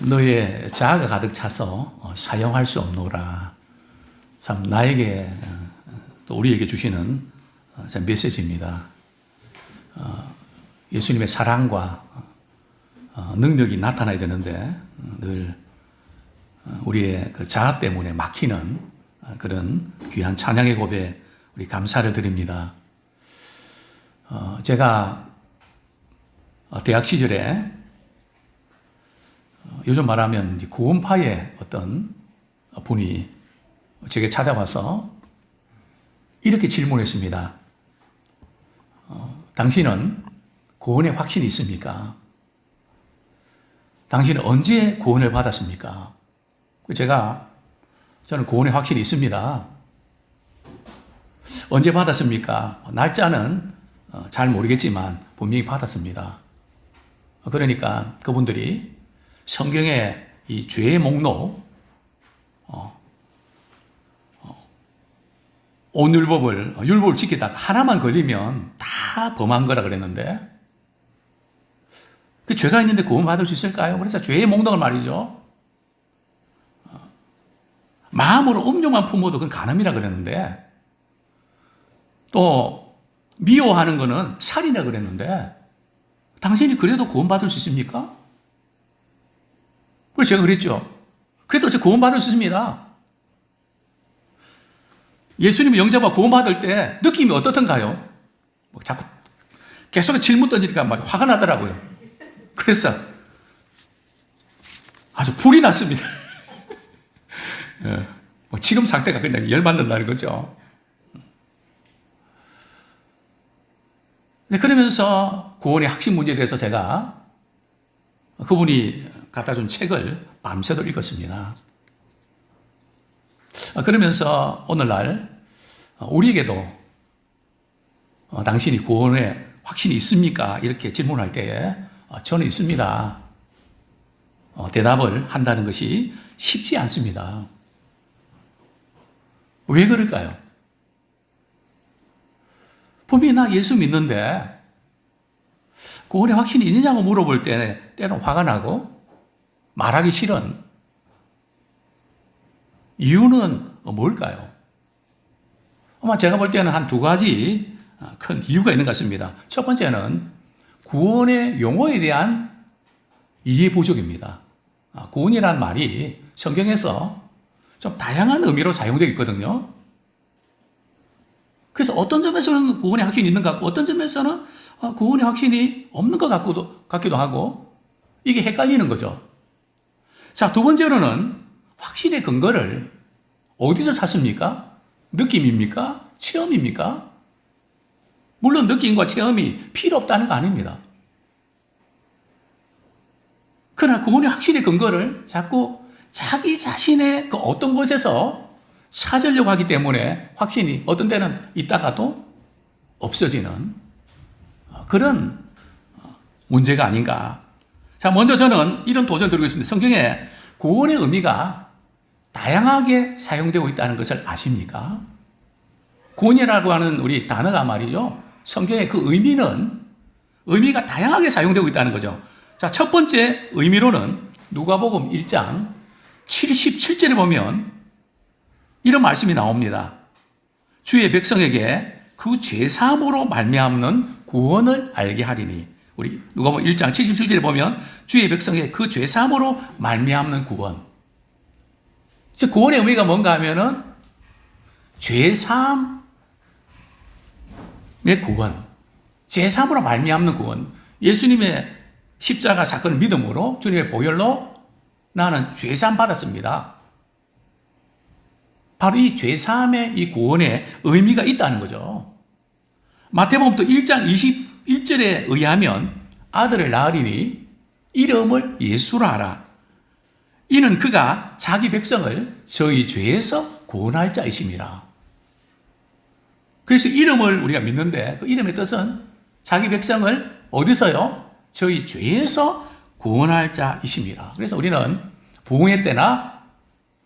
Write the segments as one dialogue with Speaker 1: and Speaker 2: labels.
Speaker 1: 너의 자아가 가득 차서 사용할 수 없노라. 참 나에게 또 우리에게 주시는 참 메시지입니다. 예수님의 사랑과 능력이 나타나야 되는데 늘 우리의 그 자아 때문에 막히는 그런 귀한 찬양의 고백 우리 감사를 드립니다. 제가 대학 시절에 요즘 말하면 구원파의 어떤 분이 제게 찾아와서 이렇게 질문했습니다. 당신은 구원의 확신이 있습니까? 당신은 언제 구원을 받았습니까? 저는 구원의 확신이 있습니다. 언제 받았습니까? 날짜는 잘 모르겠지만 분명히 받았습니다. 그러니까 그분들이 성경의 이 죄의 목록, 율법을 지키다가 하나만 걸리면 다 범한 거라 그랬는데, 그 죄가 있는데 구원받을 수 있을까요? 그래서 죄의 목록을 말이죠. 마음으로 음료만 품어도 그건 간음이라 그랬는데, 또 미워하는 거는 살이라 그랬는데, 당신이 그래도 구원받을 수 있습니까? 그래서 제가 그랬죠. 그래도 저 구원받을 수 있습니다. 예수님이 영접하고 구원받을 때 느낌이 어떻던가요? 자꾸 계속 질문 던지니까 막 화가 나더라고요. 그래서 아주 불이 났습니다. 지금 상태가 그냥 열받는다는 거죠. 그러면서 구원의 핵심 문제에 대해서 제가 그분이 갖다 준 책을 밤새도록 읽었습니다. 그러면서 오늘날 우리에게도 당신이 구원의 확신이 있습니까? 이렇게 질문할 때에 저는 있습니다. 대답을 한다는 것이 쉽지 않습니다. 왜 그럴까요? 분명히 나 예수 믿는데 구원의 확신이 있느냐고 물어볼 때 때론 화가 나고 말하기 싫은 이유는 뭘까요? 아마 제가 볼 때는 한 두 가지 큰 이유가 있는 것 같습니다. 첫 번째는 구원의 용어에 대한 이해 부족입니다. 구원이라는 말이 성경에서 좀 다양한 의미로 사용되고 있거든요. 그래서 어떤 점에서는 구원의 확신이 있는 것 같고 어떤 점에서는 구원의 확신이 없는 것 같기도 하고 이게 헷갈리는 거죠. 자, 두 번째로는 확신의 근거를 어디서 찾습니까? 느낌입니까? 체험입니까? 물론 느낌과 체험이 필요 없다는 거 아닙니다. 그러나 구원의 확신의 근거를 자꾸 자기 자신의 그 어떤 곳에서 찾으려고 하기 때문에 확신이 어떤 때는 있다가도 없어지는 그런 문제가 아닌가. 자, 먼저 저는 이런 도전을 드리고 있습니다. 성경에 구원의 의미가 다양하게 사용되고 있다는 것을 아십니까? 구원이라고 하는 우리 단어가 말이죠. 성경의 그 의미가 다양하게 사용되고 있다는 거죠. 자, 첫 번째 의미로는 누가복음 1장 77절에 보면 이런 말씀이 나옵니다. 주의 백성에게 그 죄사함으로 말미암는 구원을 알게 하리니. 우리 누가복음 1장 77절에 보면 주의 백성에게 그 죄사함으로 말미암는 구원. 즉 구원의 의미가 뭔가 하면은 죄사함의 구원, 죄사함으로 말미암는 구원. 예수님의 십자가 사건을 믿음으로 주님의 보혈로 나는 죄사함 받았습니다. 바로 이 죄사함의 이 구원에 의미가 있다는 거죠. 마태복음 또 1장 21절에 의하면 아들을 낳으리니 이름을 예수라 하라. 이는 그가 자기 백성을 저희 죄에서 구원할 자이심이라. 그래서 이름을 우리가 믿는데 그 이름의 뜻은 자기 백성을 어디서요? 저희 죄에서 구원할 자이심이라. 그래서 우리는 부흥회 때나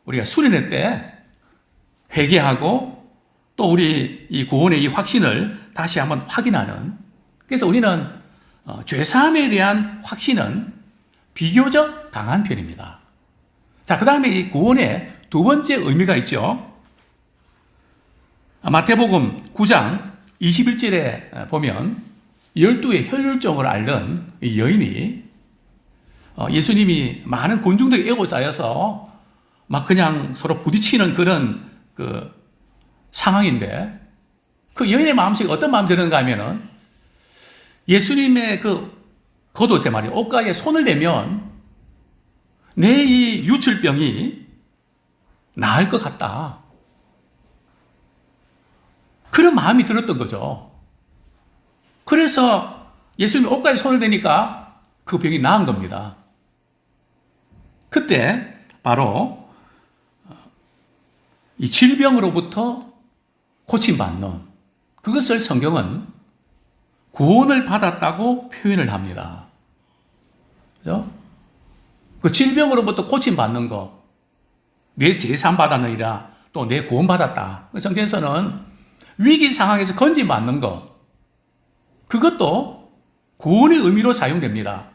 Speaker 1: 우리가 수련회 때 회개하고 또 우리 이 구원의 이 확신을 다시 한번 확인하는. 그래서 우리는 죄사함에 대한 확신은 비교적 강한 편입니다. 자, 그 다음에 이 구원의 두 번째 의미가 있죠. 마태복음 9장 21절에 보면 12의 혈혈증을 앓는 이 여인이 예수님이 많은 군중들이 에워싸여서 막 그냥 서로 부딪히는 그런 그 상황인데 그 여인의 마음속에 어떤 마음이 드는가 하면은 예수님의 그 겉옷에 말이에요. 옷가에 손을 대면 내 이 유출병이 나을 것 같다. 그런 마음이 들었던 거죠. 그래서 예수님이 옷가에 손을 대니까 그 병이 나은 겁니다. 그때 바로 이 질병으로부터 고침받는 그것을 성경은 구원을 받았다고 표현을 합니다. 그죠? 그 질병으로부터 고침받는 거, 내 재산 받았느니라, 또 내 구원 받았다. 성경에서는 위기 상황에서 건진받는 거, 그것도 구원의 의미로 사용됩니다.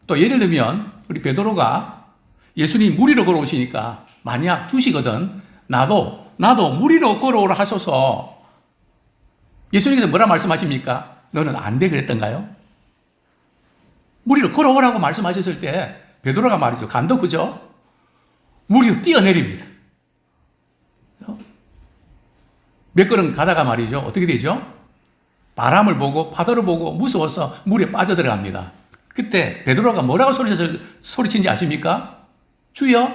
Speaker 1: 또 예를 들면 우리 베드로가 예수님 물 위로 걸어오시니까 만약 주시거든 나도 물 위로 걸어오라 하소서. 예수님께서 뭐라 말씀하십니까? 너는 안 돼 그랬던가요? 물 위로 걸어오라고 말씀하셨을 때 베드로가 말이죠. 간도 그죠? 물 위로 뛰어내립니다. 몇 걸음 가다가 말이죠. 어떻게 되죠? 바람을 보고 파도를 보고 무서워서 물에 빠져들어갑니다. 그때 베드로가 뭐라고 소리친지 아십니까? 주여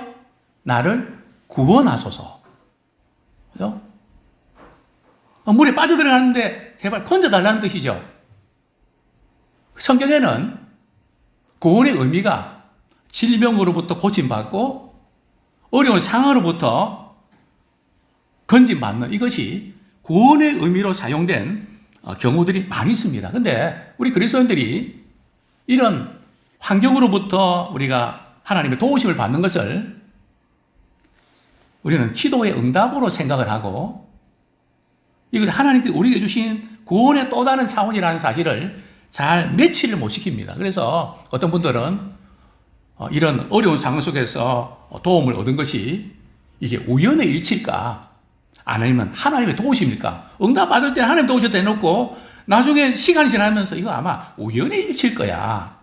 Speaker 1: 나를 구원하소서. 그죠? 물에 빠져들어가는데 제발 건져달라는 뜻이죠. 성경에는 구원의 의미가 질병으로부터 고침받고 어려운 상황으로부터 건진받는 이것이 구원의 의미로 사용된 경우들이 많이 있습니다. 근데 우리 그리스도인들이 이런 환경으로부터 우리가 하나님의 도우심을 받는 것을 우리는 기도의 응답으로 생각을 하고 이것을 하나님께 우리에게 주신 구원의 또 다른 차원이라는 사실을 잘 매치를 못 시킵니다. 그래서 어떤 분들은 이런 어려운 상황 속에서 도움을 얻은 것이 이게 우연의 일치일까? 아니면 하나님의 도우십니까? 응답 받을 때는 하나님 도우셨다 해놓고 나중에 시간이 지나면서 이거 아마 우연의 일치일 거야.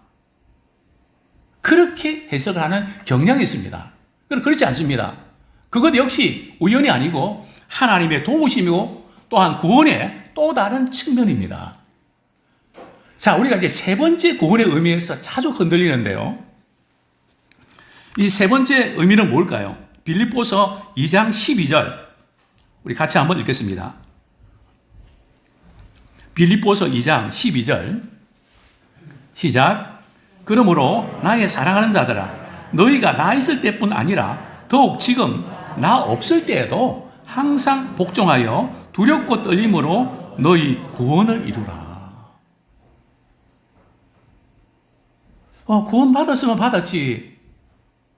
Speaker 1: 그렇게 해석을 하는 경향이 있습니다. 그렇지 않습니다. 그것 역시 우연이 아니고 하나님의 도우심이고 또한 구원의 또 다른 측면입니다. 자, 우리가 이제 세 번째 구원의 의미에서 자주 흔들리는데요. 이 세 번째 의미는 뭘까요? 빌립보서 2장 12절. 우리 같이 한번 읽겠습니다. 빌립보서 2장 12절. 시작. 그러므로 나의 사랑하는 자들아, 너희가 나 있을 때뿐 아니라 더욱 지금 나 없을 때에도 항상 복종하여 두렵고 떨림으로 너희 구원을 이루라. 구원 받았으면 받았지.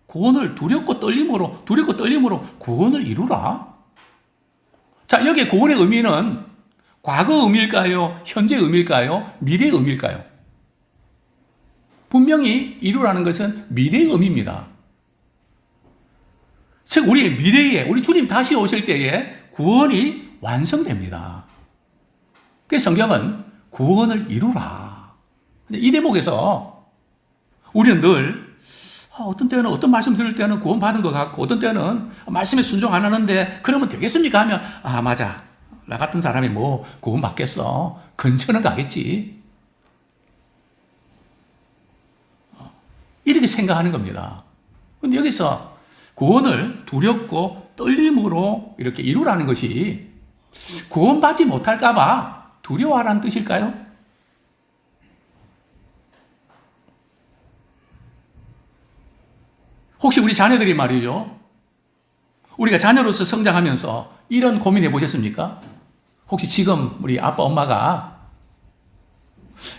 Speaker 1: 구원을 두렵고 떨림으로 구원을 이루라. 자, 여기에 구원의 의미는 과거 의미일까요? 현재 의미일까요? 미래 의미일까요? 분명히 이루라는 것은 미래의 의미입니다. 즉, 우리의 미래에, 우리 주님 다시 오실 때에 구원이 완성됩니다. 그래서 성경은 구원을 이루라. 근데 이 대목에서 우리는 늘 어떤 때는 어떤 말씀 들을 때는 구원 받은 것 같고 어떤 때는 말씀에 순종 안 하는데 그러면 되겠습니까? 하면 맞아. 나 같은 사람이 뭐 구원 받겠어. 근처는 가겠지. 이렇게 생각하는 겁니다. 근데 여기서 구원을 두렵고 떨림으로 이렇게 이루라는 것이 구원받지 못할까봐 두려워하라는 뜻일까요? 혹시 우리 자녀들이 말이죠. 우리가 자녀로서 성장하면서 이런 고민해 보셨습니까? 혹시 지금 우리 아빠, 엄마가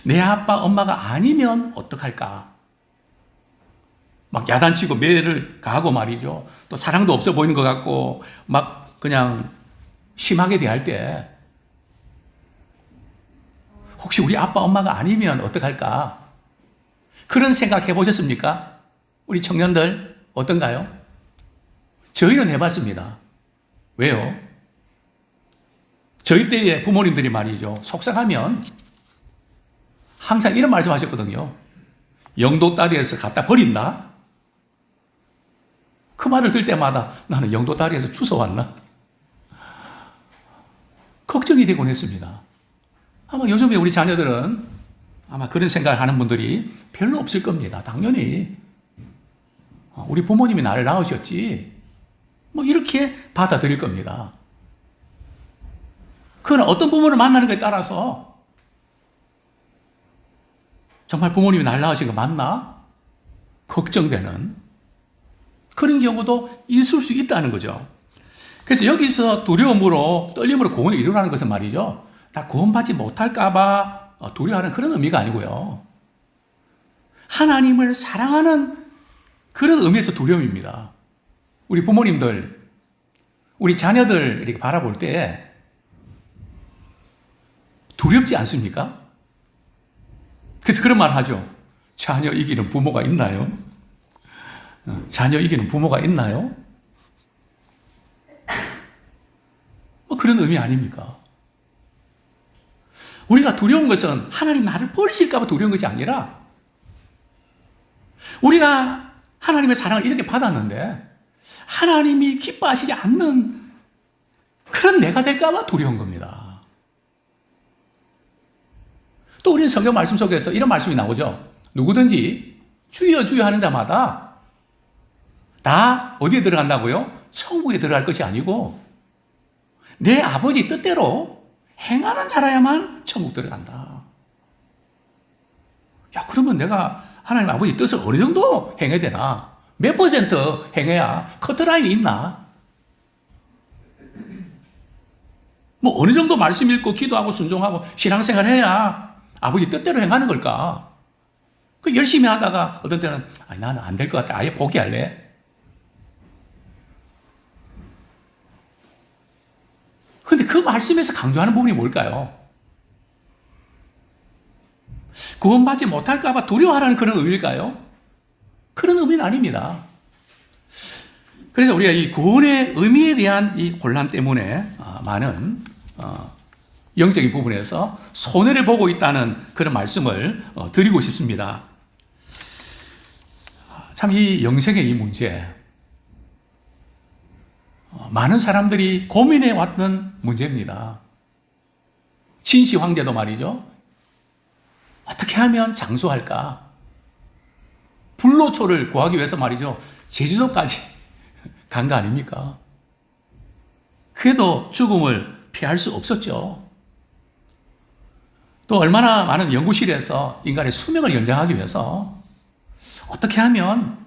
Speaker 1: 내 아빠, 엄마가 아니면 어떡할까? 막 야단치고 매를 가하고 말이죠. 또 사랑도 없어 보이는 것 같고 막 그냥 심하게 대할 때 혹시 우리 아빠, 엄마가 아니면 어떡할까? 그런 생각 해보셨습니까? 우리 청년들 어떤가요? 저희는 해봤습니다. 왜요? 저희 때의 부모님들이 말이죠. 속상하면 항상 이런 말씀 하셨거든요. 영도다리에서 갖다 버린다? 그 말을 들 때마다 나는 영도다리에서 주워왔나? 걱정이 되곤 했습니다. 아마 요즘에 우리 자녀들은 아마 그런 생각을 하는 분들이 별로 없을 겁니다. 당연히 우리 부모님이 나를 낳으셨지 뭐 이렇게 받아들일 겁니다. 그러나 어떤 부모를 만나는 것에 따라서 정말 부모님이 나를 낳으신 거 맞나? 걱정되는 그런 경우도 있을 수 있다는 거죠. 그래서 여기서 두려움으로 떨림으로 구원이 일어나는 것은 말이죠. 나 구원받지 못할까봐 두려워하는 그런 의미가 아니고요. 하나님을 사랑하는 그런 의미에서 두려움입니다. 우리 부모님들, 우리 자녀들 이렇게 바라볼 때 두렵지 않습니까? 그래서 그런 말 하죠. 자녀 이기는 부모가 있나요? 자녀 이기는 부모가 있나요? 뭐 그런 의미 아닙니까? 우리가 두려운 것은 하나님 나를 버리실까 봐 두려운 것이 아니라 우리가 하나님의 사랑을 이렇게 받았는데 하나님이 기뻐하시지 않는 그런 내가 될까 봐 두려운 겁니다. 또 우리는 성경 말씀 속에서 이런 말씀이 나오죠. 누구든지 주여 주여 하는 자마다 다 어디에 들어간다고요? 천국에 들어갈 것이 아니고 내 아버지 뜻대로 행하는 자라야만 천국 들어간다. 야, 그러면 내가 하나님 아버지 뜻을 어느 정도 행해야 되나? 몇 퍼센트 행해야 커트라인이 있나? 뭐 어느 정도 말씀 읽고 기도하고 순종하고 신앙생활 해야 아버지 뜻대로 행하는 걸까? 그 열심히 하다가 어떤 때는 나는 안 될 것 같아. 아예 포기할래. 근데 그 말씀에서 강조하는 부분이 뭘까요? 구원받지 못할까봐 두려워하라는 그런 의미일까요? 그런 의미는 아닙니다. 그래서 우리가 이 구원의 의미에 대한 이 혼란 때문에 많은 영적인 부분에서 손해를 보고 있다는 그런 말씀을 드리고 싶습니다. 참 이 영생의 이 문제, 많은 사람들이 고민해 왔던 문제입니다. 진시 황제도 말이죠. 어떻게 하면 장수할까? 불로초를 구하기 위해서 말이죠. 제주도까지 간 거 아닙니까? 그래도 죽음을 피할 수 없었죠. 또 얼마나 많은 연구실에서 인간의 수명을 연장하기 위해서 어떻게 하면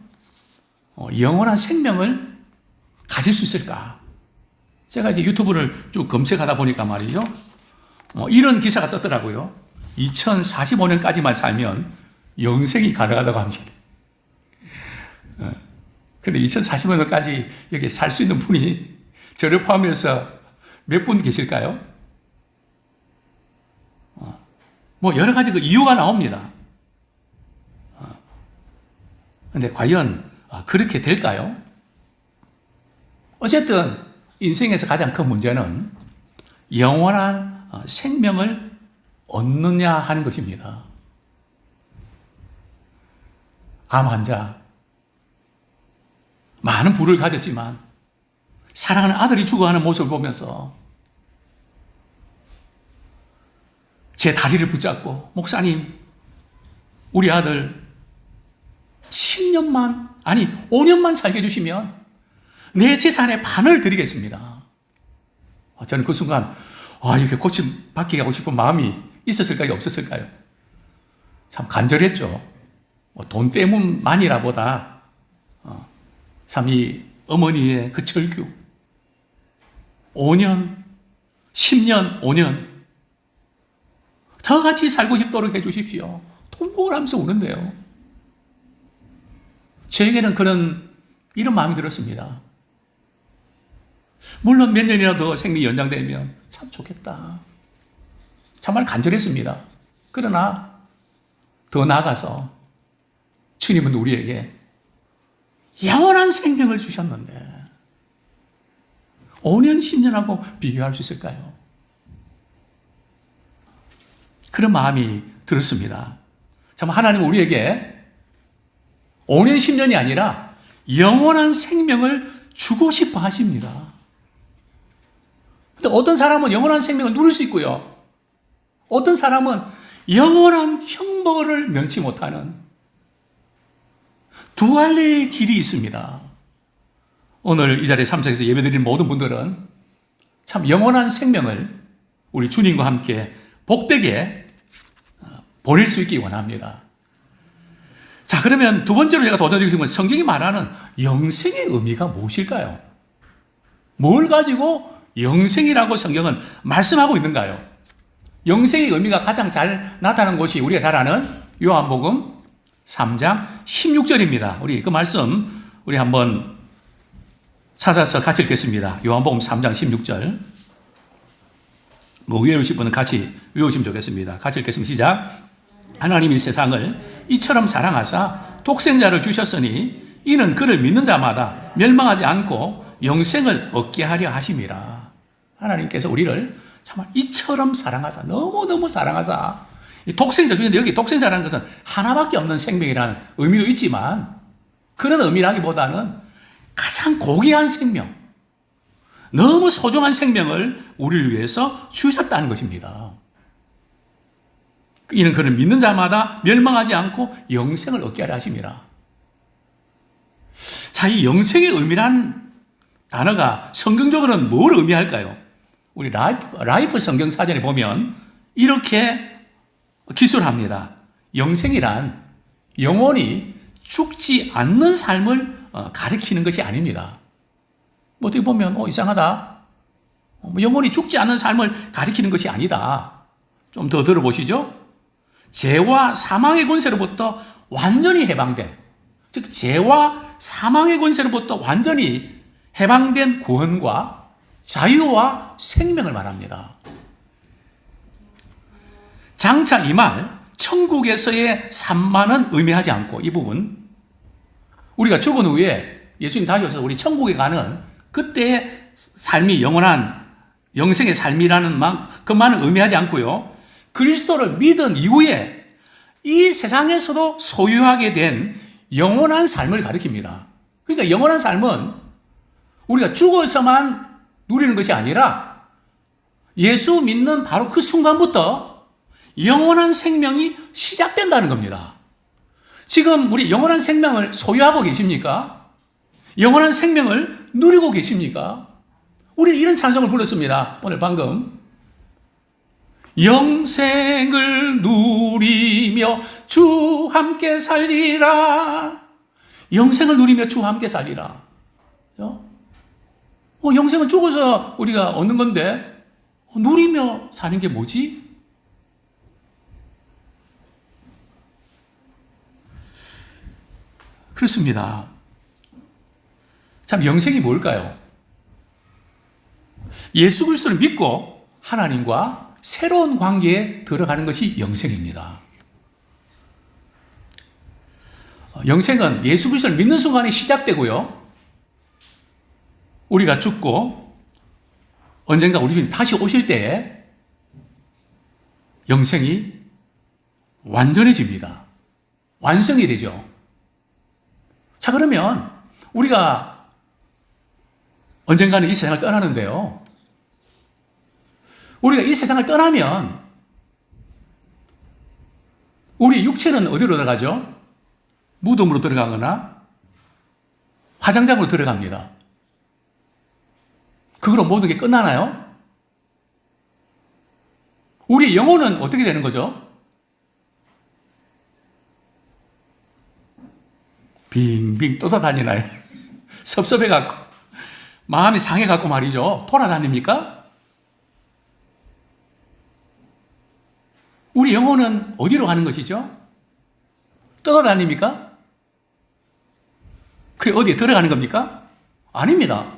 Speaker 1: 영원한 생명을 가질 수 있을까? 제가 이제 유튜브를 쭉 검색하다 보니까 말이죠. 이런 기사가 떴더라고요. 2045년까지만 살면 영생이 가능하다고 합니다. 근데 2045년까지 여기 살 수 있는 분이 저를 포함해서 몇 분 계실까요? 뭐 여러 가지 그 이유가 나옵니다. 근데 과연 그렇게 될까요? 어쨌든 인생에서 가장 큰 문제는 영원한 생명을 얻느냐 하는 것입니다. 암 환자, 많은 부를 가졌지만 사랑하는 아들이 죽어가는 모습을 보면서 제 다리를 붙잡고 목사님, 우리 아들 10년만, 아니 5년만 살게 해주시면 내 재산의 반을 드리겠습니다. 저는 그 순간 이렇게 고침 받게 하고 싶은 마음이 있었을까요? 없었을까요? 참 간절했죠. 돈 때문만이라보다 참 이 어머니의 그 절규 5년, 10년, 5년 더 같이 살고 싶도록 해주십시오. 통곡을 하면서 우는데요. 저에게는 이런 마음이 들었습니다. 물론 몇 년이라도 생명이 연장되면 참 좋겠다. 정말 간절했습니다. 그러나 더 나아가서 주님은 우리에게 영원한 생명을 주셨는데 5년, 10년하고 비교할 수 있을까요? 그런 마음이 들었습니다. 참 하나님은 우리에게 5년, 10년이 아니라 영원한 생명을 주고 싶어 하십니다. 근데 어떤 사람은 영원한 생명을 누릴 수 있고요. 어떤 사람은 영원한 형벌을 면치 못하는 두 갈래의 길이 있습니다. 오늘 이 자리에 참석해서 예배드리는 모든 분들은 참 영원한 생명을 우리 주님과 함께 복되게 보낼 수 있기 원합니다. 자, 그러면 두 번째로 제가 도전드리고 싶은 건 성경이 말하는 영생의 의미가 무엇일까요? 뭘 가지고 영생이라고 성경은 말씀하고 있는가요? 영생의 의미가 가장 잘 나타나는 곳이 우리가 잘 아는 요한복음 3장 16절입니다. 우리 그 말씀 우리 한번 찾아서 같이 읽겠습니다. 요한복음 3장 16절. 외우실 분은 같이 외우시면 좋겠습니다. 같이 읽겠습니다. 시작. 하나님이 세상을 이처럼 사랑하사 독생자를 주셨으니 이는 그를 믿는 자마다 멸망하지 않고 영생을 얻게 하려 하심이라. 하나님께서 우리를 정말 이처럼 사랑하사, 너무너무 사랑하사, 독생자 주셨는데 여기 독생자라는 것은 하나밖에 없는 생명이라는 의미도 있지만 그런 의미라기보다는 가장 고귀한 생명, 너무 소중한 생명을 우리를 위해서 주셨다는 것입니다. 이는 그를 믿는 자마다 멸망하지 않고 영생을 얻게 하려 하심이라. 자, 이 영생의 의미란 단어가 성경적으로는 뭘 의미할까요? 우리 라이프 성경 사전에 보면 이렇게 기술합니다. 영생이란 영원히 죽지 않는 삶을 가리키는 것이 아닙니다. 뭐 어떻게 보면 이상하다. 영원히 죽지 않는 삶을 가리키는 것이 아니다. 좀 더 들어보시죠. 죄와 사망의 권세로부터 완전히 해방된, 즉 죄와 사망의 권세로부터 완전히 해방된 구원과 자유와 생명을 말합니다. 장차 이 말 천국에서의 삶만은 의미하지 않고 이 부분 우리가 죽은 후에 예수님 다시 오셔서 우리 천국에 가는 그때의 삶이 영원한 영생의 삶이라는 것만은 의미하지 않고요. 그리스도를 믿은 이후에 이 세상에서도 소유하게 된 영원한 삶을 가리킵니다. 그러니까 영원한 삶은 우리가 죽어서만 누리는 것이 아니라 예수 믿는 바로 그 순간부터 영원한 생명이 시작된다는 겁니다. 지금 우리 영원한 생명을 소유하고 계십니까? 영원한 생명을 누리고 계십니까? 우리는 이런 찬송을 불렀습니다. 오늘 방금. 영생을 누리며 주 함께 살리라. 영생을 누리며 주 함께 살리라. 영생은 죽어서 우리가 얻는 건데 누리며 사는 게 뭐지? 그렇습니다. 참 영생이 뭘까요? 예수 그리스도를 믿고 하나님과 새로운 관계에 들어가는 것이 영생입니다. 영생은 예수 그리스도를 믿는 순간에 시작되고요. 우리가 죽고 언젠가 우리 주님 다시 오실 때에 영생이 완전해집니다. 완성이 되죠. 자, 그러면 우리가 언젠가는 이 세상을 떠나는데요. 우리가 이 세상을 떠나면 우리 육체는 어디로 들어가죠? 무덤으로 들어가거나 화장장으로 들어갑니다. 그걸로 모든 게 끝나나요? 우리의 영혼은 어떻게 되는 거죠? 빙빙 떠다니나요? 섭섭해갖고 마음이 상해갖고 말이죠. 돌아다닙니까? 우리 영혼은 어디로 가는 것이죠? 떠다닙니까? 그게 어디에 들어가는 겁니까? 아닙니다.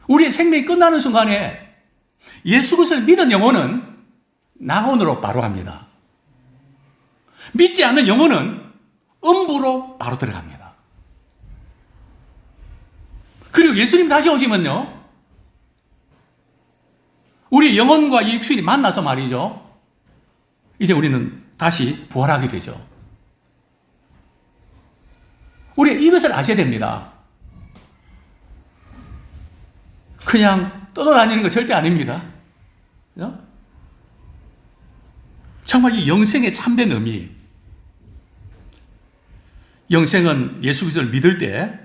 Speaker 1: 우리의 생명이 끝나는 순간에 예수 그리스도를 믿은 영혼은 낙원으로 바로 갑니다. 믿지 않는 영혼은 음부로 바로 들어갑니다. 그리고 예수님 다시 오시면요, 우리 영혼과 이 육신이 만나서 말이죠, 이제 우리는 다시 부활하게 되죠. 우리 이것을 아셔야 됩니다. 그냥 떠돌아다니는 거 절대 아닙니다. 정말 이 영생의 참된 의미, 영생은 예수 그리스도를 믿을 때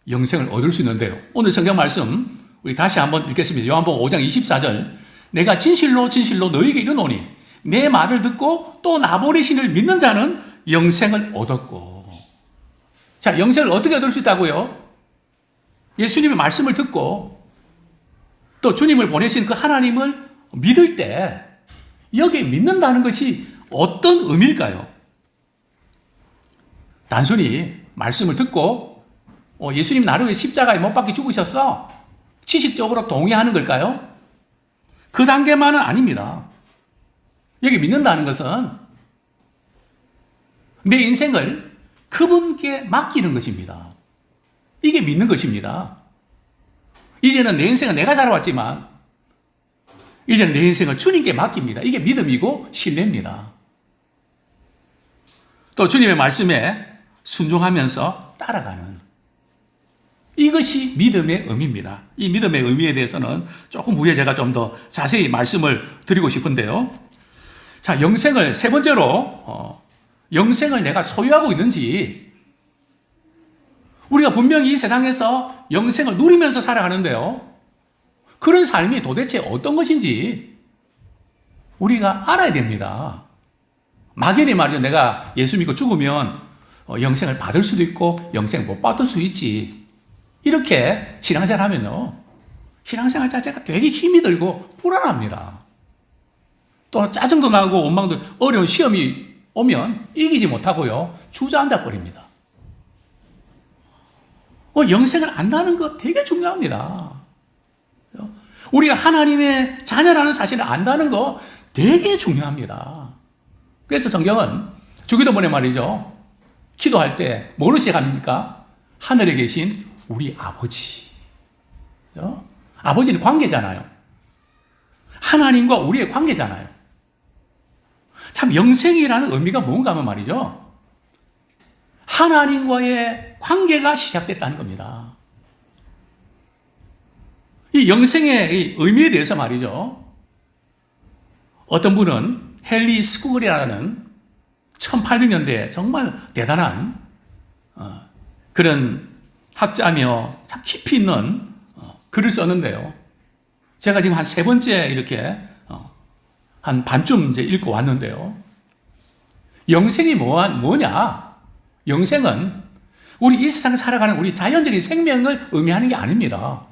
Speaker 1: 영생을 얻을 수 있는데요. 오늘 성경 말씀 우리 다시 한번 읽겠습니다. 요한복음 5장 24절. 내가 진실로 진실로 너희에게 이르노니 내 말을 듣고 또 나 보내신 이를 믿는 자는 영생을 얻었고. 자, 영생을 어떻게 얻을 수 있다고요? 예수님의 말씀을 듣고 또 주님을 보내신 그 하나님을 믿을 때, 여기에 믿는다는 것이 어떤 의미일까요? 단순히 말씀을 듣고 예수님 나를 위해 십자가에 못 박혀 죽으셨어, 지식적으로 동의하는 걸까요? 그 단계만은 아닙니다. 여기 믿는다는 것은 내 인생을 그분께 맡기는 것입니다. 이게 믿는 것입니다. 이제는 내 인생은 내가 살아왔지만 이제는 내 인생을 주님께 맡깁니다. 이게 믿음이고 신뢰입니다. 또 주님의 말씀에 순종하면서 따라가는, 이것이 믿음의 의미입니다. 이 믿음의 의미에 대해서는 조금 후에 제가 좀 더 자세히 말씀을 드리고 싶은데요. 자, 영생을 세 번째로, 영생을 내가 소유하고 있는지, 우리가 분명히 이 세상에서 영생을 누리면서 살아가는데요, 그런 삶이 도대체 어떤 것인지 우리가 알아야 됩니다. 막연히 말이죠, 내가 예수 믿고 죽으면 영생을 받을 수도 있고 영생 못 받을 수 있지, 이렇게 신앙생활 하면요, 신앙생활 자체가 되게 힘이 들고 불안합니다. 또 짜증도 나고 원망도, 어려운 시험이 오면 이기지 못하고요, 주저앉아 버립니다. 영생을 안다는 거 되게 중요합니다. 우리가 하나님의 자녀라는 사실을 안다는 거 되게 중요합니다. 그래서 성경은 주기도문에 말이죠, 기도할 때 뭐로 시작합니까? 하늘에 계신 우리 아버지. 아버지는 관계잖아요. 하나님과 우리의 관계잖아요. 참 영생이라는 의미가 뭔가 하면 말이죠, 하나님과의 관계가 시작됐다는 겁니다. 이 영생의 의미에 대해서 말이죠, 어떤 분은 헨리 스쿠글이라는 1800년대에 정말 대단한 그런 학자며 참 깊이 있는 글을 썼는데요, 제가 지금 한 세 번째 이렇게 한 반쯤 이제 읽고 왔는데요, 영생이 뭐냐? 영생은 우리 이 세상에 살아가는 우리 자연적인 생명을 의미하는 게 아닙니다.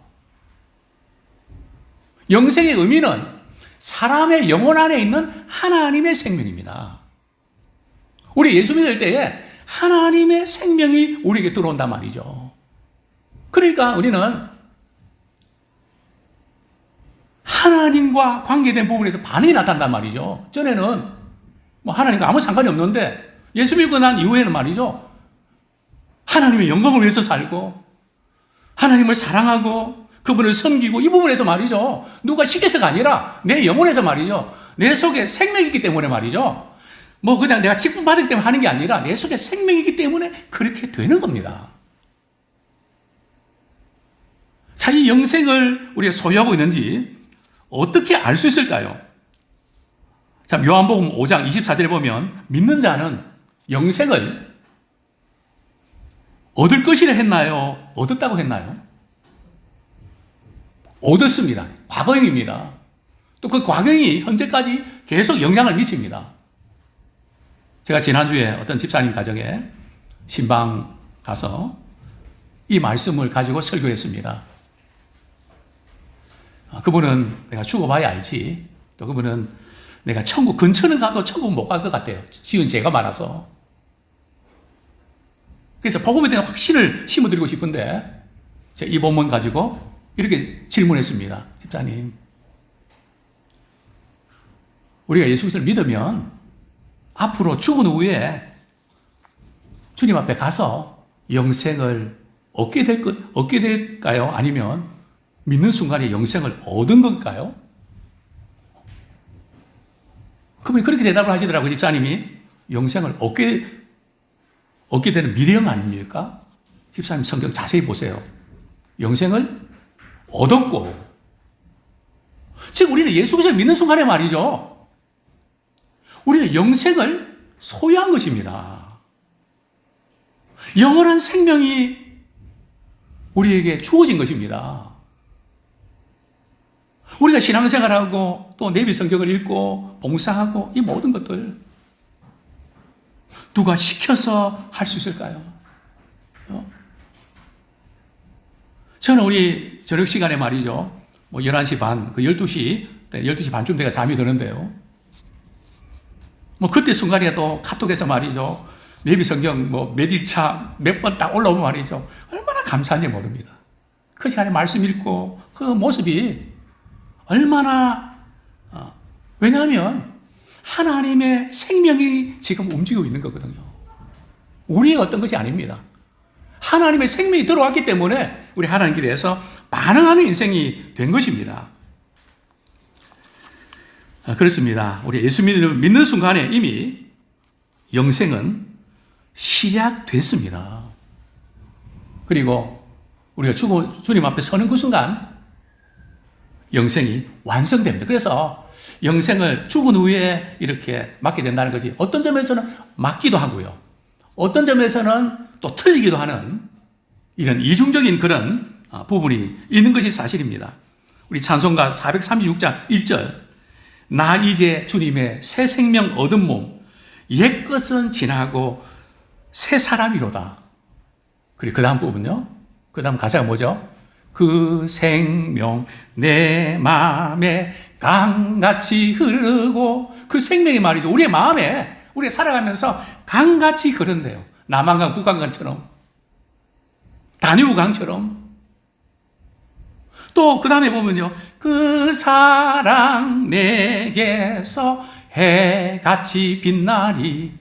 Speaker 1: 영생의 의미는 사람의 영혼 안에 있는 하나님의 생명입니다. 우리 예수 믿을 때에 하나님의 생명이 우리에게 들어온단 말이죠. 그러니까 우리는 하나님과 관계된 부분에서 반응이 나타난단 말이죠. 전에는 뭐 하나님과 아무 상관이 없는데 예수 믿고 난 이후에는 말이죠, 하나님의 영광을 위해서 살고 하나님을 사랑하고 그분을 섬기고, 이 부분에서 말이죠, 누가 시켜서가 아니라 내 영혼에서 말이죠, 내 속에 생명이 있기 때문에 말이죠, 뭐 그냥 내가 직분 받기 때문에 하는 게 아니라 내 속에 생명이 있기 때문에 그렇게 되는 겁니다. 자, 이 영생을 우리가 소유하고 있는지 어떻게 알 수 있을까요? 자, 요한복음 5장 24절에 보면 믿는 자는 영생을 얻을 것이라 했나요? 얻었다고 했나요? 얻었습니다. 과거형입니다. 또 그 과거형이 현재까지 계속 영향을 미칩니다. 제가 지난주에 어떤 집사님 가정에 신방 가서 이 말씀을 가지고 설교를 했습니다. 그분은 내가 죽어봐야 알지, 또 그분은 내가 천국 근처는 가도 천국 못 갈 것 같아요. 지은 죄가 많아서. 그래서 복음에 대한 확신을 심어드리고 싶은데, 제가 이 본문 가지고 이렇게 질문했습니다. 집사님, 우리가 예수 그리스도를 믿으면 앞으로 죽은 후에 주님 앞에 가서 영생을 얻게 될까요? 아니면 믿는 순간에 영생을 얻은 걸까요? 그분이 그렇게 대답을 하시더라고요, 집사님이. 영생을 얻게 되는 미래형 아닙니까? 집사님 성경 자세히 보세요. 영생을 얻었고, 즉 우리는 예수 그리스도를 믿는 순간에 말이죠, 우리는 영생을 소유한 것입니다. 영원한 생명이 우리에게 주어진 것입니다. 우리가 신앙생활하고 또 내비 성경을 읽고 봉사하고 이 모든 것들 누가 시켜서 할 수 있을까요? 저는 우리 저녁 시간에 말이죠, 11시 반, 12시 반쯤 돼가 잠이 드는데요. 그때 순간에 또 카톡에서 말이죠, 내비 성경 몇 일차 몇 번 딱 올라오면 말이죠, 얼마나 감사한지 모릅니다. 그 시간에 말씀 읽고 그 모습이 얼마나, 왜냐하면 하나님의 생명이 지금 움직이고 있는 거거든요. 우리의 어떤 것이 아닙니다. 하나님의 생명이 들어왔기 때문에 우리 하나님께 대해서 반응하는 인생이 된 것입니다. 그렇습니다. 우리 예수 믿는 순간에 이미 영생은 시작됐습니다. 그리고 우리가 주님 앞에 서는 그 순간 영생이 완성됩니다. 그래서 영생을 죽은 후에 이렇게 맞게 된다는 것이 어떤 점에서는 맞기도 하고요, 어떤 점에서는 또 틀리기도 하는 이런 이중적인 그런 부분이 있는 것이 사실입니다. 우리 찬송가 436장 1절, 나 이제 주님의 새 생명 얻은 몸, 옛것은 지나고 새 사람이로다. 그리고 그 다음 부분요, 그 다음 가사가 뭐죠? 그 생명 내 마음에 강같이 흐르고, 그 생명이 말이죠, 우리의 마음에 우리가 살아가면서 강같이 흐른대요. 남한강 북한강처럼, 다뉴브강처럼. 또 그 다음에 보면요, 그 사랑 내게서 해같이 빛나리.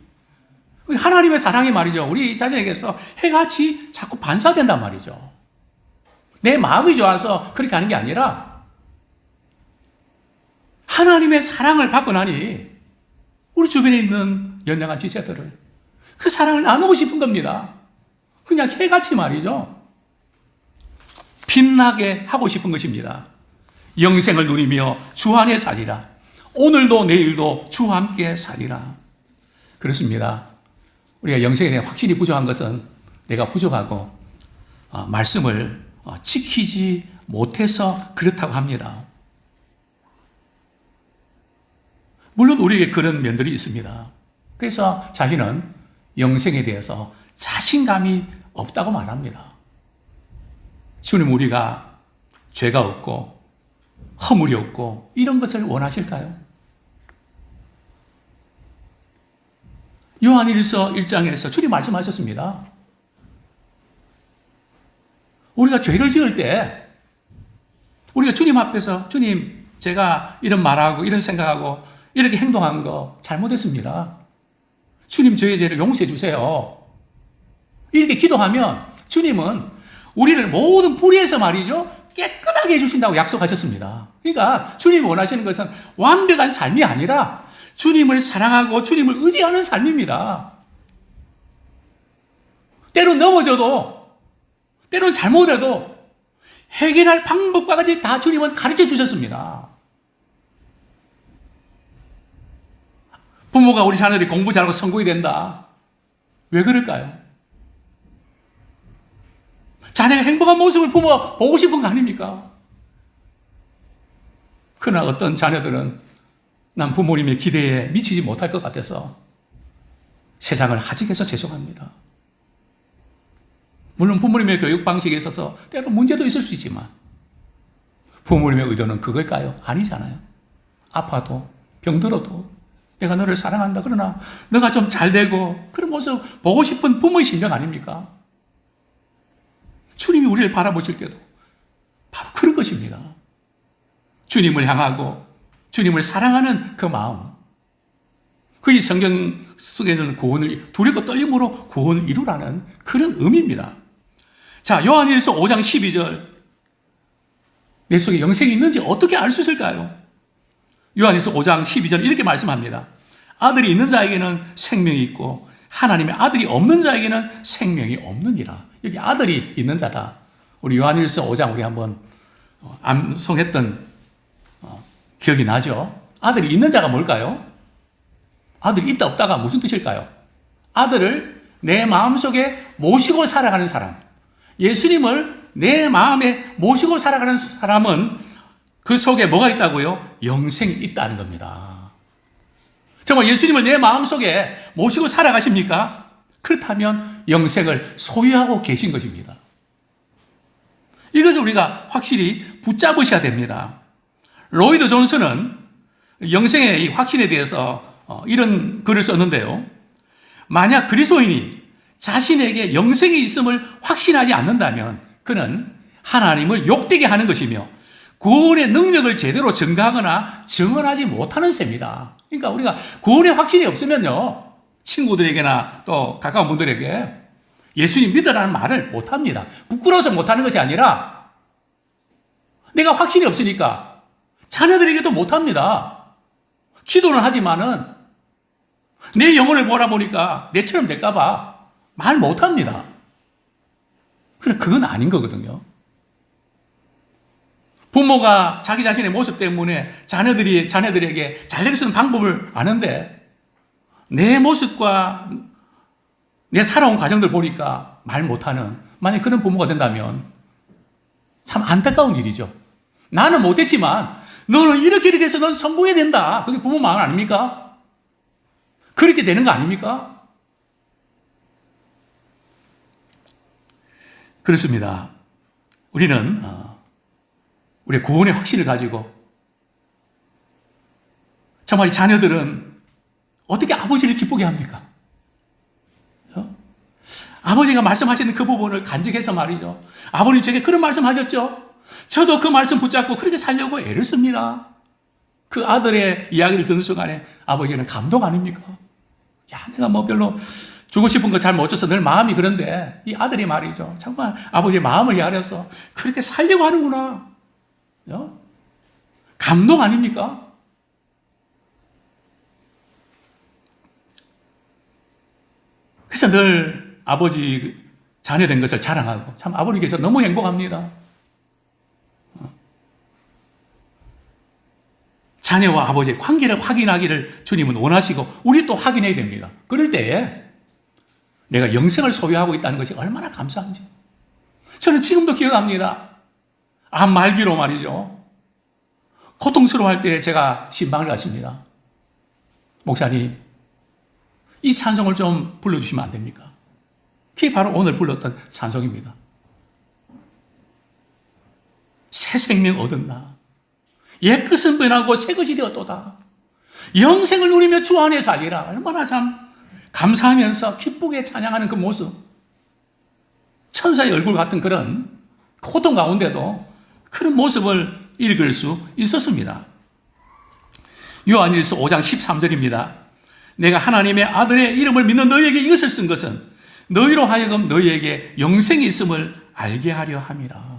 Speaker 1: 하나님의 사랑이 말이죠, 우리 자신에게서 해같이 자꾸 반사된단 말이죠. 내 마음이 좋아서 그렇게 하는 게 아니라 하나님의 사랑을 받고 나니 우리 주변에 있는 연약한 지체들을 그 사랑을 나누고 싶은 겁니다. 그냥 해같이 말이죠, 빛나게 하고 싶은 것입니다. 영생을 누리며 주 안에 살리라. 오늘도 내일도 주와 함께 살리라. 그렇습니다. 우리가 영생에 대해 확실히 부족한 것은 내가 부족하고 말씀을 지키지 못해서 그렇다고 합니다. 물론 우리에게 그런 면들이 있습니다. 그래서 자신은 영생에 대해서 자신감이 없다고 말합니다. 주님, 우리가 죄가 없고 허물이 없고 이런 것을 원하실까요? 요한일서 1장에서 주님 말씀하셨습니다. 우리가 죄를 지을 때 우리가 주님 앞에서, 주님, 제가 이런 말하고 이런 생각하고 이렇게 행동한 거 잘못했습니다. 주님, 저의 죄를 용서해 주세요. 이렇게 기도하면 주님은 우리를 모든 불의에서 말이죠, 깨끗하게 해주신다고 약속하셨습니다. 그러니까 주님이 원하시는 것은 완벽한 삶이 아니라 주님을 사랑하고 주님을 의지하는 삶입니다. 때론 넘어져도, 때론 잘못해도 해결할 방법까지 다 주님은 가르쳐 주셨습니다. 부모가 우리 자녀들이 공부 잘하고 성공이 된다. 왜 그럴까요? 자녀의 행복한 모습을 부모가 보고 싶은 거 아닙니까? 그러나 어떤 자녀들은 난 부모님의 기대에 미치지 못할 것 같아서 세상을 하직해서 죄송합니다. 물론 부모님의 교육 방식에 있어서 때로 문제도 있을 수 있지만 부모님의 의도는 그걸까요? 아니잖아요. 아파도 병들어도 내가 너를 사랑한다, 그러나 너가 좀 잘되고 그런 모습 보고 싶은 부모의 심정 아닙니까? 주님이 우리를 바라보실 때도 바로 그런 것입니다. 주님을 향하고 주님을 사랑하는 그 마음, 그 성경 속에는 구원을 두렵고 떨림으로 구원을 이루라는 그런 의미입니다. 자, 요한일서 5장 12절. 내 속에 영생이 있는지 어떻게 알 수 있을까요? 요한일서 5장 12절 이렇게 말씀합니다. 아들이 있는 자에게는 생명이 있고 하나님의 아들이 없는 자에게는 생명이 없느니라. 여기 아들이 있는 자다. 우리 요한일서 5장 우리 한번 암송했던 기억이 나죠? 아들이 있는 자가 뭘까요? 아들이 있다 없다가 무슨 뜻일까요? 아들을 내 마음속에 모시고 살아가는 사람. 예수님을 내 마음에 모시고 살아가는 사람은 그 속에 뭐가 있다고요? 영생이 있다는 겁니다. 정말 예수님을 내 마음속에 모시고 살아가십니까? 그렇다면 영생을 소유하고 계신 것입니다. 이것을 우리가 확실히 붙잡으셔야 됩니다. 로이드 존슨은 영생의 이 확신에 대해서 이런 글을 썼는데요. 만약 그리스도인이 자신에게 영생이 있음을 확신하지 않는다면 그는 하나님을 욕되게 하는 것이며 구원의 능력을 제대로 증가하거나 증언하지 못하는 셈이다. 그러니까 우리가 구원의 확신이 없으면요, 친구들에게나 또 가까운 분들에게 예수님 믿으라는 말을 못합니다. 부끄러워서 못하는 것이 아니라 내가 확신이 없으니까 자녀들에게도 못합니다. 기도는 하지만은 내 영혼을 몰아보니까 내처럼 될까봐 말 못합니다. 그래, 그건 아닌 거거든요. 부모가 자기 자신의 모습 때문에 자녀들에게 잘 될 수 있는 방법을 아는데 내 모습과 내 살아온 과정들 보니까 말 못하는, 만약 그런 부모가 된다면 참 안타까운 일이죠. 나는 못했지만 너는 이렇게 해서 넌 성공해야 된다. 그게 부모 마음 아닙니까? 그렇게 되는 거 아닙니까? 그렇습니다. 우리는 우리의 구원의 확신을 가지고 정말 자녀들은 어떻게 아버지를 기쁘게 합니까? 아버지가 말씀하시는 그 부분을 간직해서 말이죠. 아버님 제게 그런 말씀하셨죠? 저도 그 말씀 붙잡고 그렇게 살려고 애를 씁니다. 그 아들의 이야기를 듣는 순간에 아버지는 감동 아닙니까? 야, 내가 뭐 별로 주고 싶은 거 잘 못 줘서 늘 마음이 그런데 이 아들이 말이죠. 정말 아버지의 마음을 헤아려서 그렇게 살려고 하는구나. 감동 아닙니까? 그래서 늘 아버지 자녀 된 것을 자랑하고 참 아버지께서 너무 행복합니다. 자녀와 아버지의 관계를 확인하기를 주님은 원하시고 우리 또 확인해야 됩니다. 그럴 때에 내가 영생을 소유하고 있다는 것이 얼마나 감사한지. 저는 지금도 기억합니다. 암 말기로 말이죠. 고통스러워할 때 제가 신방을 갔습니다. 목사님, 이 찬송을 좀 불러주시면 안 됩니까? 그게 바로 오늘 불렀던 찬송입니다. 새 생명 얻었나? 옛것은 변하고 새것이 되었도다. 영생을 누리며 주 안에 살리라. 얼마나 참 감사하면서 기쁘게 찬양하는 그 모습. 천사의 얼굴 같은 그런 고통 가운데도 그런 모습을 읽을 수 있었습니다. 요한일서 5장 13절입니다. 내가 하나님의 아들의 이름을 믿는 너희에게 이것을 쓴 것은 너희로 하여금 너희에게 영생이 있음을 알게 하려 함이라.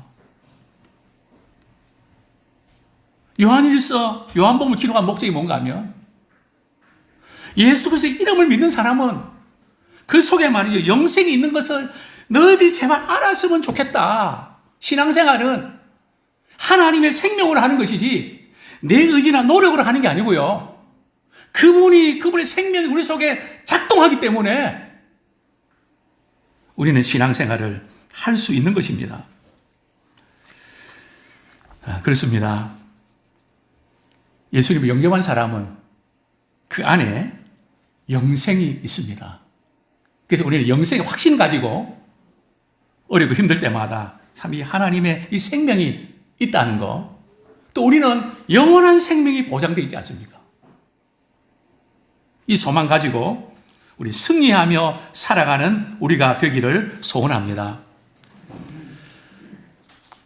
Speaker 1: 요한일서, 요한복음을 기록한 목적이 뭔가 하면 예수 그리스도의 이름을 믿는 사람은 그 속에 말이죠. 영생이 있는 것을 너희들이 제발 알았으면 좋겠다. 신앙생활은 하나님의 생명으로 하는 것이지 내 의지나 노력으로 하는 게 아니고요. 그분의 생명이 우리 속에 작동하기 때문에 우리는 신앙생활을 할 수 있는 것입니다. 그렇습니다. 예수님을 영접한 사람은 그 안에 영생이 있습니다. 그래서 우리는 영생의 확신 가지고 어렵고 힘들 때마다 참 이 하나님의 이 생명이 있다는 거, 또 우리는 영원한 생명이 보장되어 있지 않습니까? 이 소망 가지고 우리 승리하며 살아가는 우리가 되기를 소원합니다.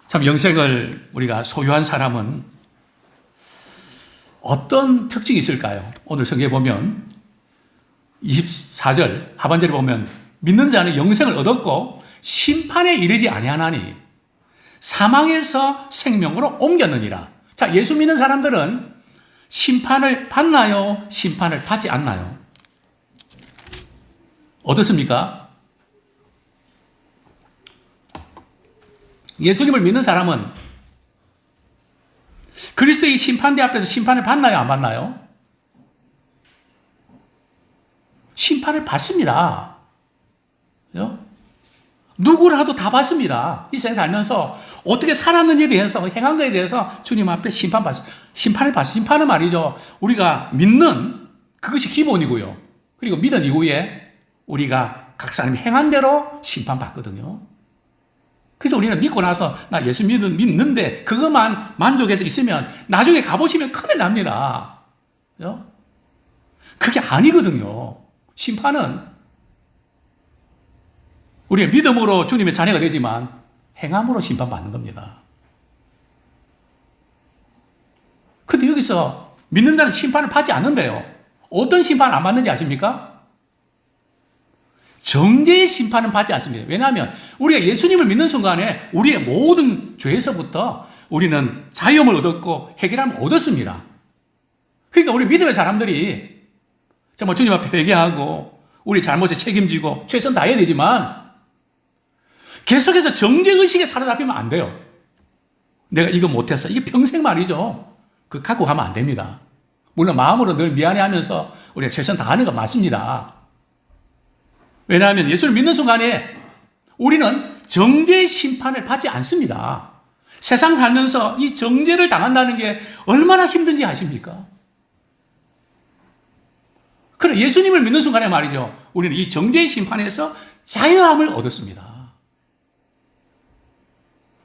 Speaker 1: 참 영생을 우리가 소유한 사람은 어떤 특징이 있을까요? 오늘 성경에 보면 24절 하반절에 보면 믿는 자는 영생을 얻었고 심판에 이르지 아니하나니 사망에서 생명으로 옮겼느니라. 자, 예수 믿는 사람들은 심판을 받나요? 심판을 받지 않나요? 어떻습니까? 예수님을 믿는 사람은 그리스도의 심판대 앞에서 심판을 받나요? 안 받나요? 심판을 받습니다. 그죠? 누구라도 다 받습니다. 이 세상 살면서 어떻게 살았는지에 대해서, 행한 것에 대해서 주님 앞에 심판을 받습니다. 심판은 말이죠. 우리가 믿는 그것이 기본이고요. 그리고 믿은 이후에 우리가 각 사람이 행한 대로 심판받거든요. 그래서 우리는 믿고 나서 나 예수 믿는데 그것만 만족해서 있으면 나중에 가보시면 큰일 납니다. 그죠? 그게 아니거든요. 심판은 우리의 믿음으로 주님의 자녀가 되지만 행함으로 심판받는 겁니다. 그런데 여기서 믿는 자는 심판을 받지 않는데요. 어떤 심판을 안 받는지 아십니까? 정죄의 심판은 받지 않습니다. 왜냐하면 우리가 예수님을 믿는 순간에 우리의 모든 죄에서부터 우리는 자유함을 얻었고 해결함을 얻었습니다. 그러니까 우리 믿음의 사람들이 정말 주님 앞에 회개하고 우리 잘못에 책임지고 최선 다해야 되지만 계속해서 정죄의식에 사로잡히면 안 돼요. 내가 이거 못했어. 이게 평생 말이죠. 그 갖고 가면 안 됩니다. 물론 마음으로 늘 미안해하면서 우리가 최선 다하는 건 맞습니다. 왜냐하면 예수를 믿는 순간에 우리는 정죄의 심판을 받지 않습니다. 세상 살면서 이 정죄를 당한다는 게 얼마나 힘든지 아십니까? 그래 예수님을 믿는 순간에 말이죠. 우리는 이 정죄의 심판에서 자유함을 얻었습니다.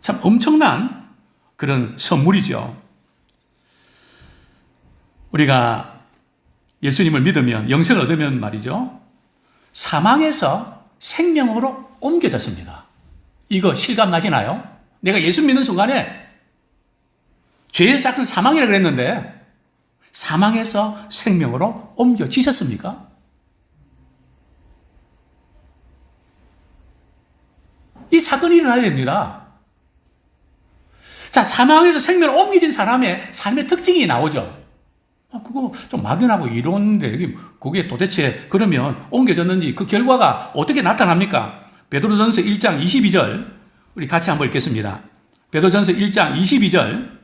Speaker 1: 참 엄청난 그런 선물이죠. 우리가 예수님을 믿으면 영생을 얻으면 말이죠. 사망에서 생명으로 옮겨졌습니다. 이거 실감 나시나요? 내가 예수 믿는 순간에 죄의 싹은 사망이라고 그랬는데 사망에서 생명으로 옮겨지셨습니까? 이 사건이 일어나야 됩니다. 자, 사망에서 생명으로 옮겨진 사람의 삶의 특징이 나오죠. 그거 좀 막연하고 이론인데 그게 도대체 그러면 옮겨졌는지 그 결과가 어떻게 나타납니까? 베드로전서 1장 22절 우리 같이 한번 읽겠습니다. 베드로전서 1장 22절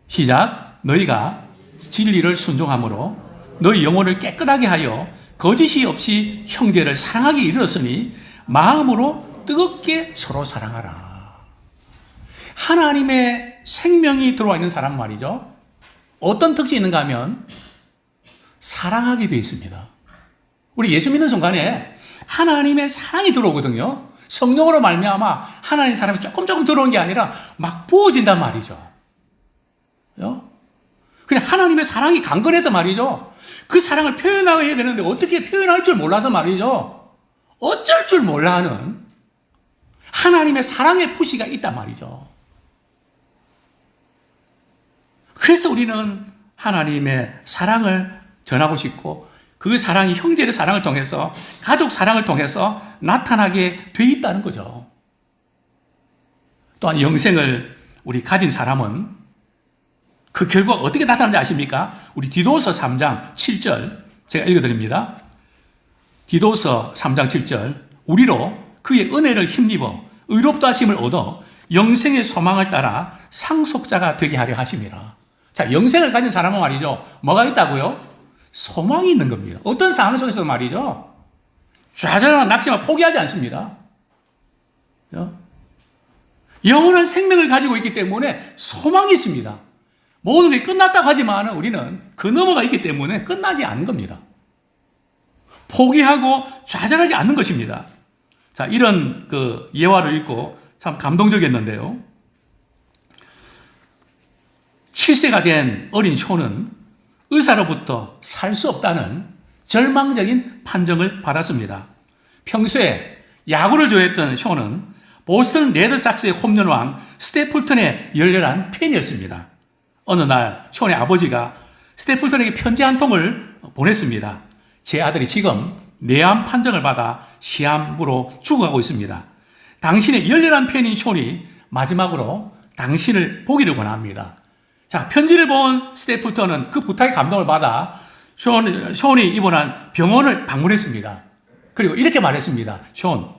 Speaker 1: 시작. 너희가 진리를 순종함으로 너희 영혼을 깨끗하게 하여 거짓이 없이 형제를 사랑하기 이르렀으니 마음으로 뜨겁게 서로 사랑하라. 하나님의 생명이 들어와 있는 사람 말이죠. 어떤 특징이 있는가 하면 사랑하게 되어 있습니다. 우리 예수 믿는 순간에 하나님의 사랑이 들어오거든요. 성령으로 말미암아 하나님 사람이 조금 들어오는 게 아니라 막 부어진단 말이죠. 그냥 하나님의 사랑이 강건해서 말이죠. 그 사랑을 표현해야 되는데 어떻게 표현할 줄 몰라서 말이죠. 어쩔 줄 몰라 하는 하나님의 사랑의 푸시가 있단 말이죠. 그래서 우리는 하나님의 사랑을 전하고 싶고 그 사랑이 형제의 사랑을 통해서 가족 사랑을 통해서 나타나게 돼 있다는 거죠. 또한 영생을 우리 가진 사람은 그 결과가 어떻게 나타나는지 아십니까? 우리 디도서 3장 7절 제가 읽어드립니다. 디도서 3장 7절 우리로 그의 은혜를 힘입어 의롭다 하심을 얻어 영생의 소망을 따라 상속자가 되게 하려 하심이라. 자, 영생을 가진 사람은 말이죠. 뭐가 있다고요? 소망이 있는 겁니다. 어떤 상황 속에서도 말이죠. 좌절하거나 낙심하고 포기하지 않습니다. 영원한 생명을 가지고 있기 때문에 소망이 있습니다. 모든 게 끝났다고 하지만 우리는 그 너머가 있기 때문에 끝나지 않은 겁니다. 포기하고 좌절하지 않는 것입니다. 자, 이런 그 예화를 읽고 참 감동적이었는데요. 7세가 된 어린 쇼는 의사로부터 살 수 없다는 절망적인 판정을 받았습니다. 평소에 야구를 좋아했던 쇼는 보스턴 레드삭스의 홈런왕 스테플턴의 열렬한 팬이었습니다. 어느 날 쇼의 아버지가 스태플턴에게 편지 한 통을 보냈습니다. 제 아들이 지금 뇌암 판정을 받아 시암으로 죽어가고 있습니다. 당신의 열렬한 팬인 숀이 마지막으로 당신을 보기를 원합니다. 자, 편지를 본 스태플턴은 그 부탁에 감동을 받아 숀이 입원한 병원을 방문했습니다. 그리고 이렇게 말했습니다. 숀,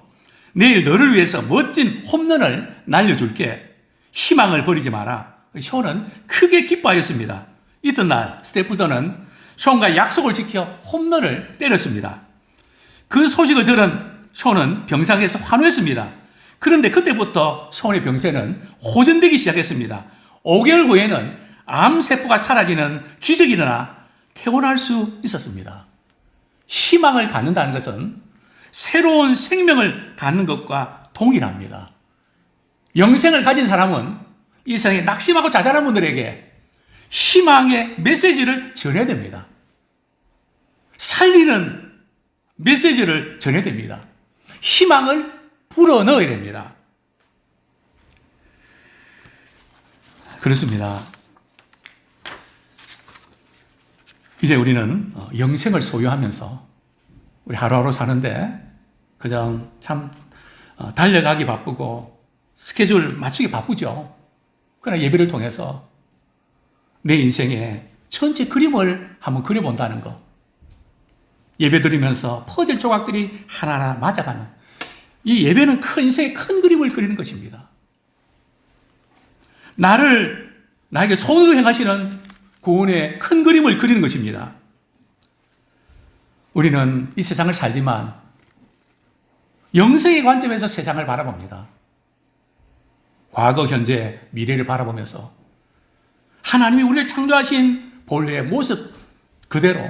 Speaker 1: 내일 너를 위해서 멋진 홈런을 날려줄게. 희망을 버리지 마라. 숀은 크게 기뻐하였습니다. 이튿날 스태플턴은 숀과 약속을 지켜 홈런을 때렸습니다. 그 소식을 들은 숀은 병상에서 환호했습니다. 그런데 그때부터 숀의 병세는 호전되기 시작했습니다. 5개월 후에는 암세포가 사라지는 기적이 일어나 퇴원할 수 있었습니다. 희망을 갖는다는 것은 새로운 생명을 갖는 것과 동일합니다. 영생을 가진 사람은 이 세상에 낙심하고 자잘한 분들에게 희망의 메시지를 전해야 됩니다. 살리는 메시지를 전해야 됩니다. 희망을 불어넣어야 됩니다. 그렇습니다. 이제 우리는 영생을 소유하면서 우리 하루하루 사는데 그냥 참 달려가기 바쁘고 스케줄 맞추기 바쁘죠. 그러나 예배를 통해서 내 인생의 전체 그림을 한번 그려본다는 것. 예배 드리면서 퍼즐 조각들이 하나하나 맞아가는 이 예배는 인생의 큰 그림을 그리는 것입니다. 나에게 손으로 행하시는 구원의 큰 그림을 그리는 것입니다. 우리는 이 세상을 살지만 영생의 관점에서 세상을 바라봅니다. 과거, 현재, 미래를 바라보면서 하나님이 우리를 창조하신 본래의 모습 그대로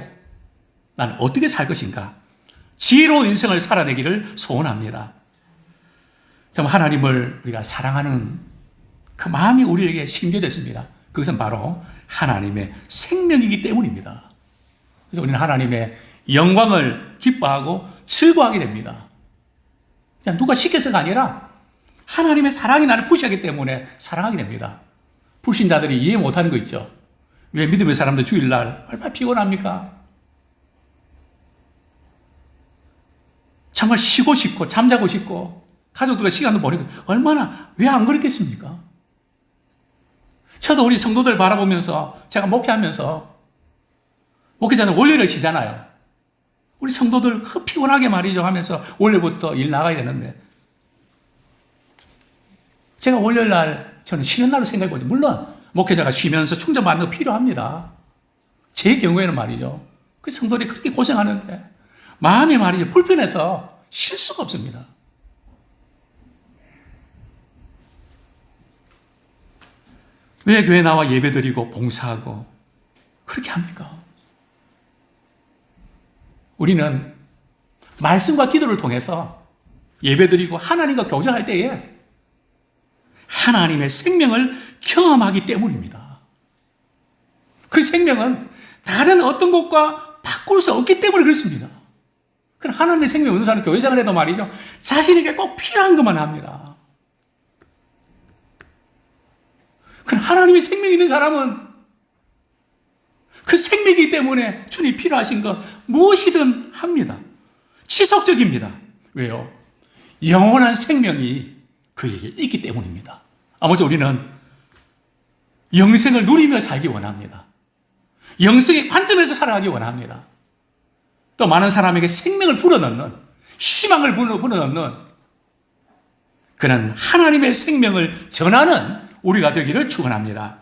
Speaker 1: 나는 어떻게 살 것인가? 지혜로운 인생을 살아내기를 소원합니다. 정말 하나님을 우리가 사랑하는 그 마음이 우리에게 심겨졌습니다. 그것은 바로 하나님의 생명이기 때문입니다. 그래서 우리는 하나님의 영광을 기뻐하고 즐거워하게 됩니다. 그냥 누가 시켜서가 아니라 하나님의 사랑이 나를 푸시하기 때문에 사랑하게 됩니다. 불신자들이 이해 못하는 거 있죠. 왜 믿음의 사람들 주일날 얼마나 피곤합니까? 정말 쉬고 싶고 잠자고 싶고 가족들과 시간도 보내고 얼마나 왜 안 그렇겠습니까? 저도 우리 성도들 바라보면서 제가 목회하면서 목회자는 원래를 쉬잖아요. 우리 성도들 피곤하게 말이죠 하면서 원래부터 일 나가야 되는데 제가 월요일날 저는 쉬는 날로 생각해보죠. 물론 목회자가 쉬면서 충전받는 거 필요합니다. 제 경우에는 말이죠. 그 성도들이 그렇게 고생하는데 마음이 말이죠. 불편해서 쉴 수가 없습니다. 왜 교회 나와 예배드리고 봉사하고 그렇게 합니까? 우리는 말씀과 기도를 통해서 예배드리고 하나님과 교제할 때에 하나님의 생명을 경험하기 때문입니다. 그 생명은 다른 어떤 것과 바꿀 수 없기 때문에 그렇습니다. 그럼 하나님의 생명이 없는 사람은 교회생활 해도 말이죠. 자신에게 꼭 필요한 것만 합니다. 그럼 하나님의 생명이 있는 사람은 그 생명이기 때문에 주님이 필요하신 것 무엇이든 합니다. 지속적입니다. 왜요? 영원한 생명이 그에게 있기 때문입니다. 아무쪼 우리는 영생을 누리며 살기 원합니다. 영생의 관점에서 살아가기 원합니다. 또 많은 사람에게 생명을 불어넣는, 희망을 불어넣는 그런 하나님의 생명을 전하는 우리가 되기를 축원합니다.